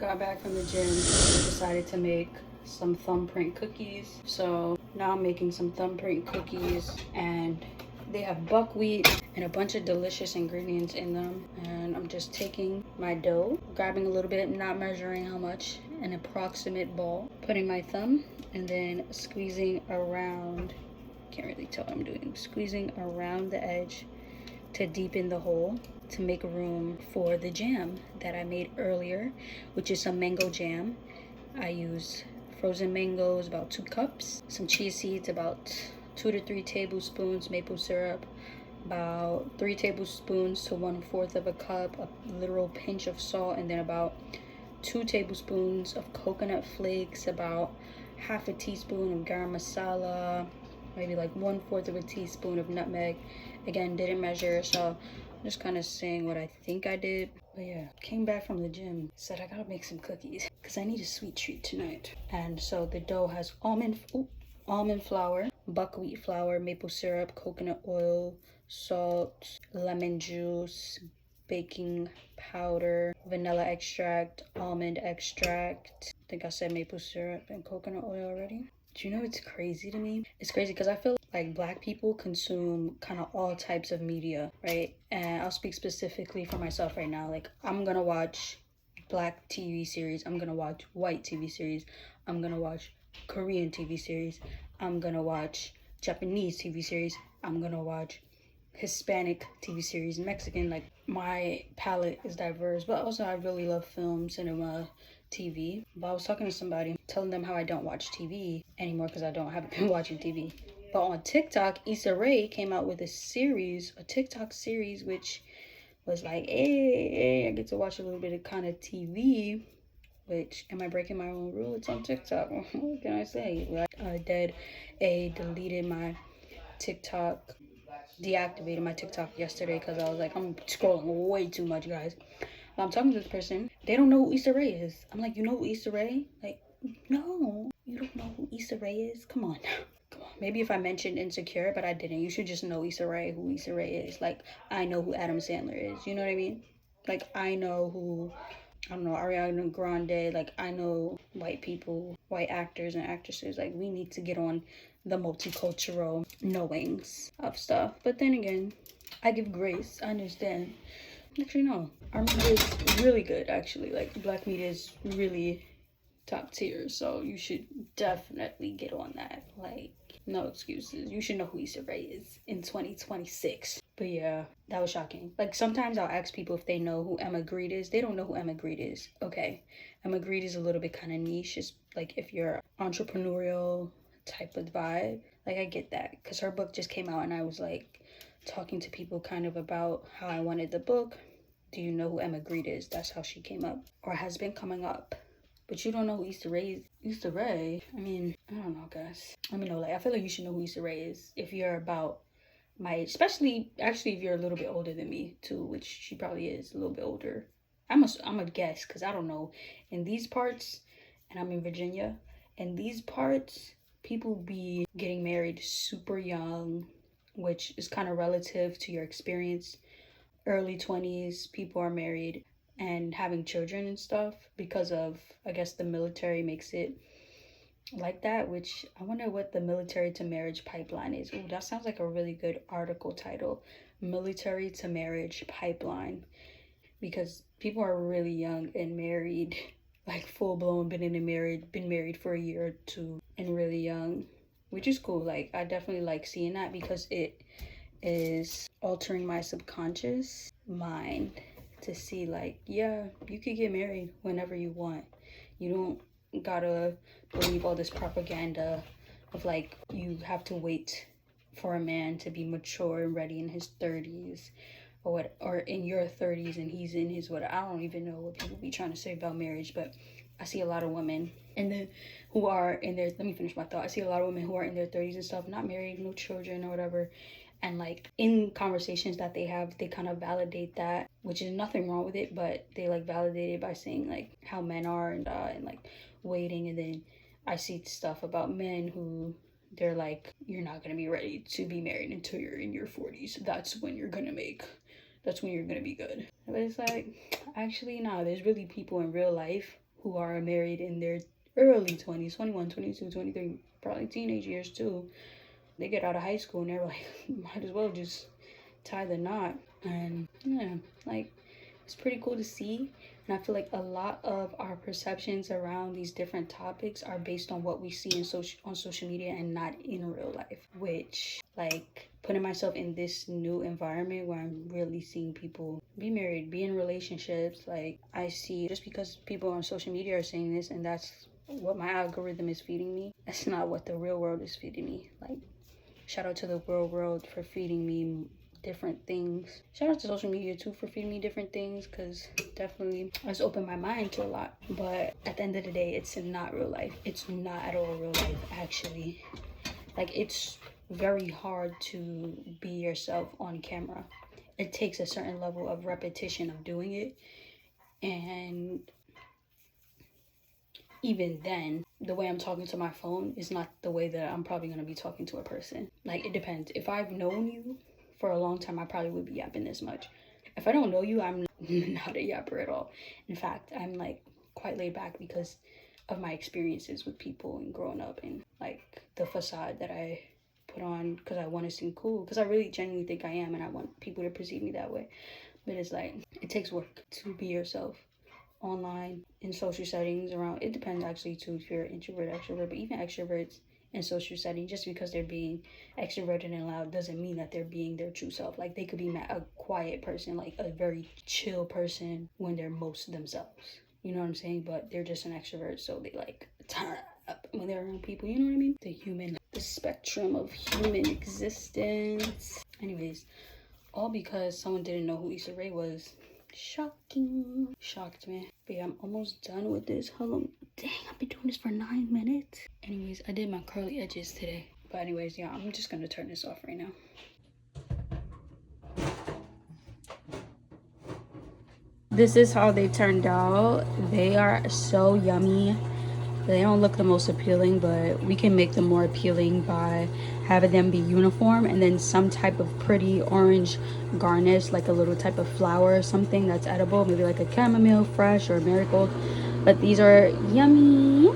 Got back from the gym, decided to make some thumbprint cookies. So now I'm making some thumbprint cookies, and they have buckwheat and a bunch of delicious ingredients in them. And I'm just taking my dough, grabbing a little bit, not measuring how much, an approximate ball, putting my thumb, and then squeezing around. Can't really tell what I'm doing. Squeezing around the edge to deepen the hole to make room for the jam that I made earlier, which is some mango jam. I use frozen mangoes, about 2 cups, some chia seeds, about 2 to 3 tablespoons, maple syrup, about 3 tablespoons to 1/4 of a cup, a literal pinch of salt, and then about 2 tablespoons of coconut flakes, about half a teaspoon of garam masala, maybe like 1/4 of a teaspoon of nutmeg. Again, didn't measure, so I'm just kind of saying what I think I did. But yeah, came back from the gym, said I gotta make some cookies because I need a sweet treat tonight. And so the dough has almond flour, buckwheat flour, maple syrup, coconut oil, salt, lemon juice, baking powder, vanilla extract, almond extract. I think I said maple syrup and coconut oil already. Do you know it's crazy to me? It's crazy because I feel like Black people consume kind of all types of media, right? And I'll speak specifically for myself right now. Like, I'm gonna watch Black TV series, I'm gonna watch white TV series, I'm gonna watch Korean TV series, I'm gonna watch Japanese TV series, I'm gonna watch Hispanic TV series, Mexican. Like, my palette is diverse, but also I really love film, cinema, TV. But I was talking to somebody, telling them how I don't watch TV anymore because I haven't been watching TV. But on TikTok, Issa Rae came out with a TikTok series, which was like, hey, I get to watch a little bit of kind of TV. Which, am I breaking my own rule? It's on TikTok. What can I say? Deleted my TikTok, deactivated my TikTok yesterday because I was like, I'm scrolling way too much, guys. I'm talking to this person, they don't know who Issa Rae is. I'm like, you know who Issa Rae? Like, no, you don't know who Issa Rae is? Come on. Come on. Maybe if I mentioned Insecure, but I didn't. You should just know Issa Rae, who Issa Rae is. Like, I know who Adam Sandler is. You know what I mean? Like, I know who, I don't know, Ariana Grande. Like, I know white people, white actors and actresses. Like, we need to get on the multicultural knowings of stuff. But then again, I give grace. I understand. Actually, no. Our media is really good, actually. Like, Black media is really top tier. So you should definitely get on that. Like, no excuses. You should know who Issa Rae is in 2026. But yeah, that was shocking. Like, sometimes I'll ask people if they know who Emma Grede is. They don't know who Emma Grede is. Okay. Emma Grede is a little bit kind of niche. It's like if you're entrepreneurial type of vibe. Like, I get that. Because her book just came out and I was like, talking to people kind of about how I wanted the book. Do you know who Emma Grede is? That's how she came up, or has been coming up. But you don't know who Issa Rae is. Issa Rae? I mean, I don't know, guys. Let me know. Like, I feel like you should know who Issa Rae is if you're about my age. Especially, actually, if you're a little bit older than me, too, which she probably is a little bit older. I'm a guess, because I don't know. In these parts, and I'm in Virginia, in these parts, people be getting married super young, which is kind of relative to your experience. Early 20s, people are married and having children and stuff because of, I guess, the military makes it like that, which I wonder what the military to marriage pipeline is. Oh, that sounds like a really good article title. Military to marriage pipeline. Because people are really young and married, like full blown, been married for a year or two and really young, which is cool. Like, I definitely like seeing that because it is altering my subconscious mind to see, like, yeah, you could get married whenever you want. You don't gotta believe all this propaganda of like you have to wait for a man to be mature and ready in his 30s or in your 30s and he's in his what. I don't even know what people be trying to say about marriage, but I see a lot of women and then who are in their, let me finish my thought. I see a lot of women who are in their 30s and stuff, not married, no children or whatever. And like in conversations that they have, they kind of validate that, which is nothing wrong with it, but they like validate it by saying like how men are and like waiting. And then I see stuff about men who they're like, you're not gonna be ready to be married until you're in your 40s. That's when you're gonna be good. But it's like, actually, no, there's really people in real life who are married in their early 20s, 21, 22, 23, probably teenage years too. They get out of high school and they're like, might as well just tie the knot. And yeah, like, it's pretty cool to see. And I feel like a lot of our perceptions around these different topics are based on what we see on social media and not in real life, which, like, putting myself in this new environment where I'm really seeing people be married, be in relationships, like, I see, just because people on social media are saying this and that's what my algorithm is feeding me, that's not what the real world is feeding me. Like, shout out to the real world for feeding me different things. Shout out to social media too for feeding me different things, because definitely has opened my mind to a lot. But at the end of the day, it's not real life. It's not at all real life, actually. Like, it's very hard to be yourself on camera. It takes a certain level of repetition of doing it, and even then, the way I'm talking to my phone is not the way that I'm probably going to be talking to a person. Like, it depends. If I've known you for a long time, I probably would be yapping this much. If I don't know you, I'm not a yapper at all. In fact, I'm like quite laid back because of my experiences with people and growing up, and like the facade that I put on because I want to seem cool, because I really genuinely think I am and I want people to perceive me that way. But it's like, it takes work to be yourself online, in social settings, around, it depends actually too if you're introvert, extrovert, but even extroverts in social settings, just because they're being extroverted and loud doesn't mean that they're being their true self. Like, they could be a quiet person, like a very chill person when they're most themselves, you know what I'm saying? But they're just an extrovert, so they like turn up when they're around people, you know what I mean? The spectrum of human existence. Anyways, all because someone didn't know who Issa Rae was. Shocking. Shocked me. But yeah, I'm almost done with this. How long? Dang, I've been doing this for 9 minutes. Anyways, I did my curly edges today. But anyways, yeah, I'm just gonna turn this off right now. This is how they turned out. They are so yummy. They don't look the most appealing, but we can make them more appealing by having them be uniform and then some type of pretty orange garnish, like a little type of flower or something that's edible, maybe like a chamomile, fresh, or marigold. But these are yummy.